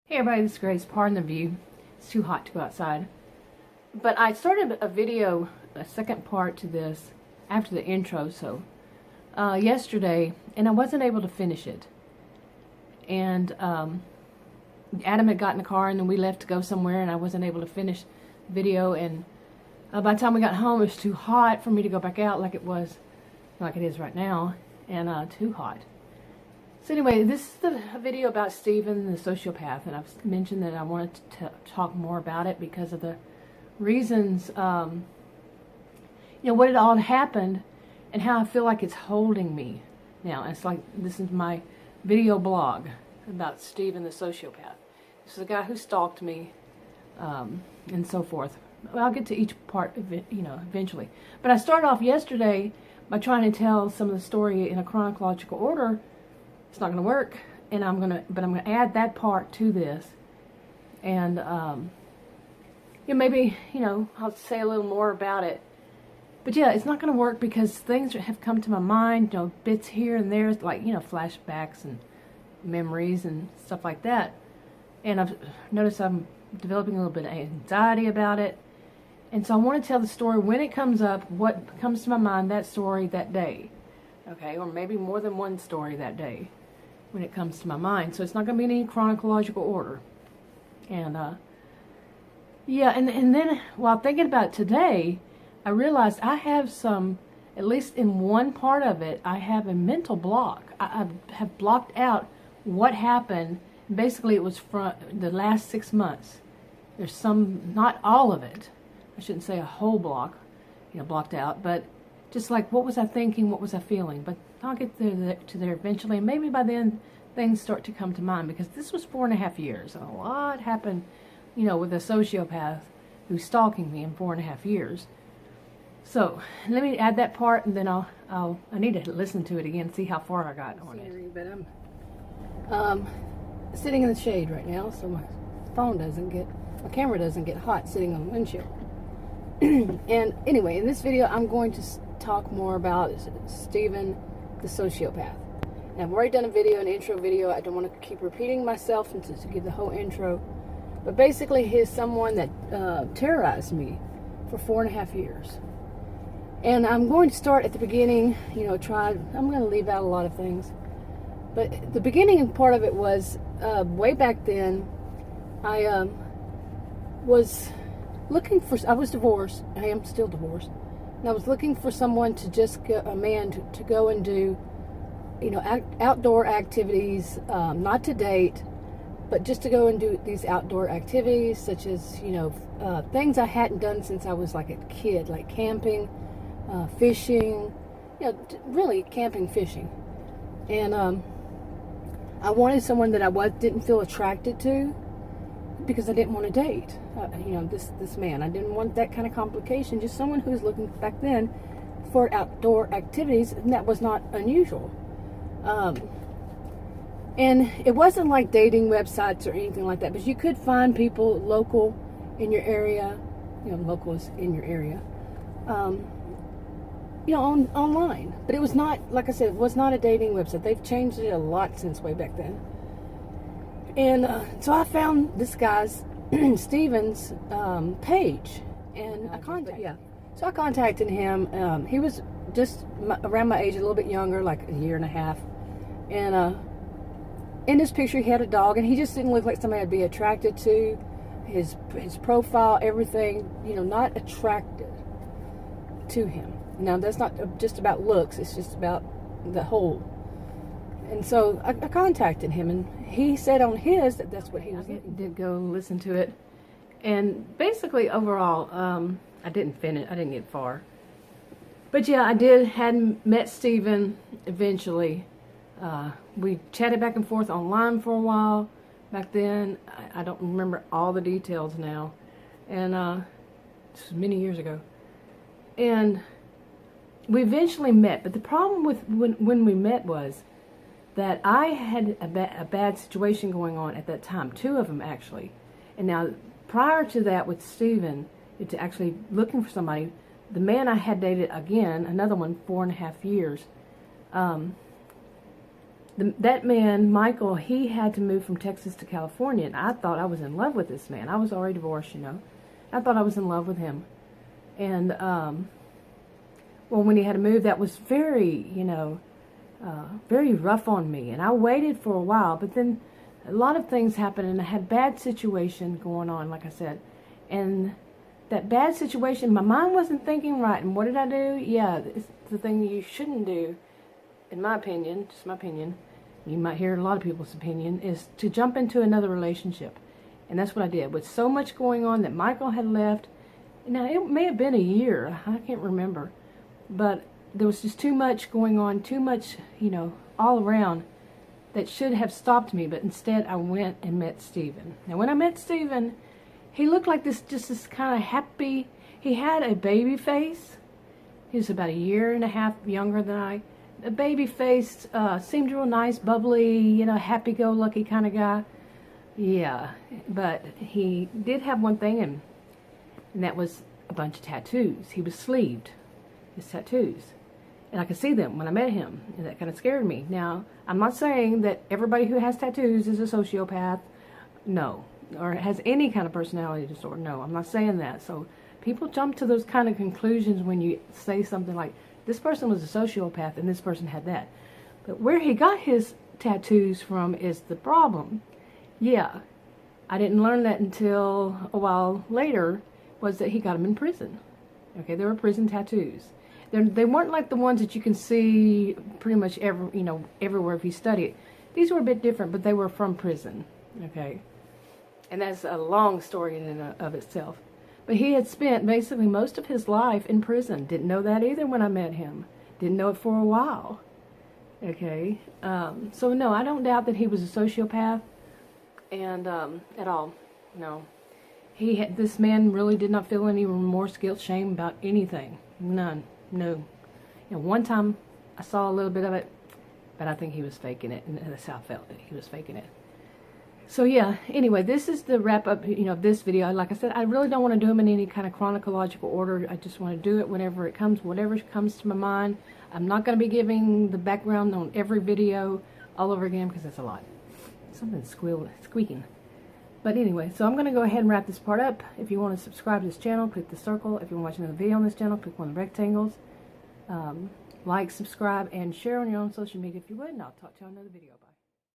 Hey everybody, this is Grace. Pardon the view. It's too hot to go outside. But I started a video, a second part to this, after the intro, yesterday, and I wasn't able to finish it. And Adam had got in the car, and then we left to go somewhere, and I wasn't able to finish the video. And by the time we got home, it was too hot for me to go back out like it is right now, and too hot. So anyway, this is a video about Stephen, the sociopath, and I've mentioned that I wanted to talk more about it because of the reasons, what had all happened and how I feel like it's holding me now. It's like, this is my video blog about Stephen, the sociopath. This is a guy who stalked me, and so forth. Well, I'll get to each part of it, eventually. But I started off yesterday by trying to tell some of the story in a chronological order. It's not going to work, and I'm going to add that part to this, and maybe I'll say a little more about it. But yeah, it's not going to work because things have come to my mind, bits here and there, like flashbacks and memories and stuff like that. And I've noticed I'm developing a little bit of anxiety about it, and so I want to tell the story when it comes up, what comes to my mind, that story that day, okay, or maybe more than one story that day when it comes to my mind. So it's not going to be in any chronological order. And and then while thinking about it today, I realized I have at least in one part of it, I have a mental block. I have blocked out what happened. Basically, it was from the last 6 months. There's some, not all of it. I shouldn't say a whole block, blocked out, but just like, what was I thinking, what was I feeling? But I'll get to there eventually, and maybe by then things start to come to mind, because this was 4.5 years, and a lot happened, with a sociopath who's stalking me in 4.5 years. So let me add that part, and then I need to listen to it again, see how far I got on it. But I'm sitting in the shade right now, so my camera doesn't get hot sitting on the windshield. And anyway, in this video, I'm going to talk more about Stephen, the sociopath. And I've already done an intro video. I don't want to keep repeating myself and to give the whole intro. But basically, he's someone that terrorized me for 4.5 years. And I'm going to start at the beginning, I'm going to leave out a lot of things. But the beginning part of it was, way back then, I was divorced. I am still divorced. And I was looking for someone to a man to go and do, outdoor activities, not to date, but just to go and do these outdoor activities, such as, things I hadn't done since I was like a kid, like camping, fishing, really camping, fishing. And I wanted someone that I didn't feel attracted to, because I didn't want to date, this man. I didn't want that kind of complication. Just someone who was looking back then for outdoor activities, and that was not unusual. And it wasn't like dating websites or anything like that, but you could find people local in your area, locals in your area, online. But it was not, like I said, it was not a dating website. They've changed it a lot since way back then. And so I found this guy's, Stephen's, page, and I contacted him. He was just around my age, a little bit younger, like a year and a half. And in this picture, he had a dog, and he just didn't look like somebody I'd be attracted to. His profile, everything, not attracted to him. Now, that's not just about looks. It's just about the whole. And so I contacted him, and he said on his that that's what he was looking. I did go listen to it, and basically overall, I didn't finish. I didn't get far, but yeah, hadn't met Stephen eventually. We chatted back and forth online for a while back then. I don't remember all the details now, and this was many years ago, and we eventually met. But the problem with when we met was that I had a bad situation going on at that time, 2 of them actually. And now, prior to that with Stephen, to actually looking for somebody, the man I had dated again, another one, 4.5 years, that man, Michael, he had to move from Texas to California, and I thought I was in love with this man. I was already divorced, you know. I thought I was in love with him. And, well, when he had to move, that was very, you know, very rough on me. And I waited for a while, but then a lot of things happened, and I had bad situation going on, like I said. And that bad situation, my mind wasn't thinking right. And what did I do? Yeah, it's the thing you shouldn't do, in my opinion, just my opinion, you might hear a lot of people's opinion, is to jump into another relationship. And that's what I did. With so much going on that Michael had left, now it may have been a year, I can't remember, but there was just too much going on, too much, you know, all around that should have stopped me, but instead I went and met Stephen. Now when I met Stephen, he looked like this kind of happy, he had a baby face. He was about a year and a half younger than I. A baby face, seemed real nice, bubbly, you know, happy-go-lucky kind of guy. Yeah, but he did have one thing, and that was a bunch of tattoos. He was sleeved, his tattoos. And I could see them when I met him, and that kind of scared me. Now, I'm not saying that everybody who has tattoos is a sociopath, no, or has any kind of personality disorder, no, I'm not saying that. So people jump to those kind of conclusions when you say something like, this person was a sociopath and this person had that. But where he got his tattoos from is the problem. Yeah, I didn't learn that until a while later, was that he got them in prison. Okay, they were prison tattoos. They weren't like the ones that you can see pretty much everywhere if you study it. These were a bit different, but they were from prison. Okay, and that's a long story in and of itself. But he had spent basically most of his life in prison. Didn't know that either when I met him. Didn't know it for a while. Okay, so no, I don't doubt that he was a sociopath, and at all. No, this man really did not feel any remorse, guilt, shame about anything. None. No. And one time I saw a little bit of it, but I think he was faking it, and that's how I felt, that he was faking it. So yeah, anyway, this is the wrap up, of this video. Like I said, I really don't want to do them in any kind of chronological order. I just want to do it whenever it comes, whatever comes to my mind. I'm not going to be giving the background on every video all over again, because that's a lot. Something's squeaking. But anyway, so I'm going to go ahead and wrap this part up. If you want to subscribe to this channel, click the circle. If you want to watch another video on this channel, click one of the rectangles. Like, subscribe, and share on your own social media if you would, and I'll talk to you on another video. Bye.